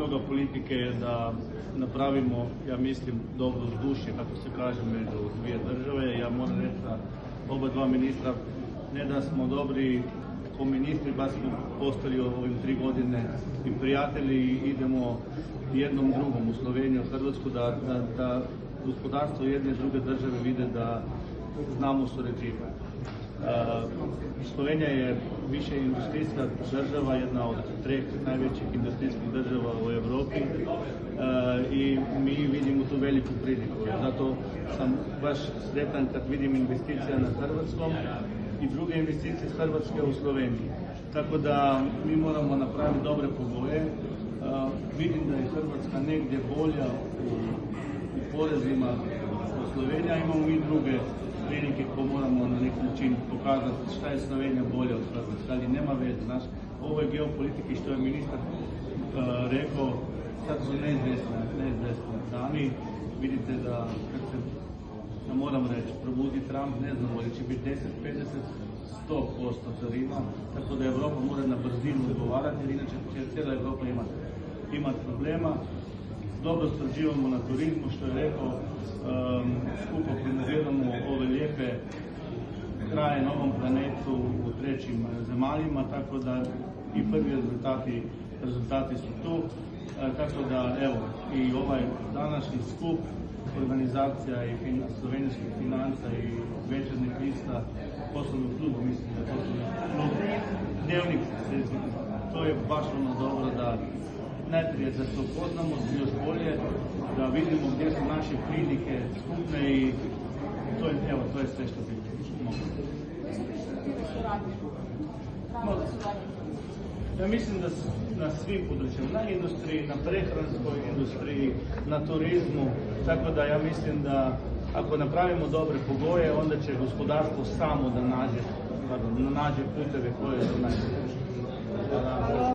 uloga politike je da napravimo, ja mislim, dobro uzdušje, kako se kaže, među dvije države. Ja moram reći da oba dva ministra, ne da smo dobri ko ministri, baš smo postali ovim 3 godine i prijatelji i idemo jednom drugom u Sloveniju, u Hrvatsku, da gospodarstvo jedne i druge države vide da znamo surađivati. Slovenija je više industrijska država, jedna od 3 najvećih industrijskih država u Europi i mi vidimo tu veliku priliku. Zato sam baš sretan kad vidim investicije na hrvatskom i druge investicije iz Hrvatske u Sloveniji. Tako da mi moramo napraviti dobre pogoje. Vidim da je Hrvatska negdje bolja u porezima od Slovenija, imamo i druge prilike ko moramo na neki način pokazati šta je Slovenija bolja od Hrvatske, ali nema veze. Ovo je geopolitika i što je ministar rekao, sad su neizvjesne dani. Vidite da, kad se, ja moram reći, probudi Trump, ne znamo li će biti 10, 50, 100% carina, tako da Evropa mora na brzinu odgovarati, jer inače će cijela Evropa imati problema. Dobro surađujemo na turizmu, što je rekao, skupo promoviramo ove lijepe kraje na ovom planetu u 3. zemaljima, tako da i prvi rezultati su tu. Tako da, evo, i ovaj današnji skup, organizacija i slovenijskih financa i večernjih lista, poslovnog kluba, mislim da je poslovni klub, dnevnik, to je baš ono dobro da najprije da se upoznamo još bolje, da vidimo gdje su naše prilike skupne i to je sve što bi mogli. Ja mislim da na svim područjima, na industriji, na prehranskoj industriji, na turizmu, tako da ja mislim da ako napravimo dobre pogoje, onda će gospodarstvo samo da nađe puteve koje su najbolje.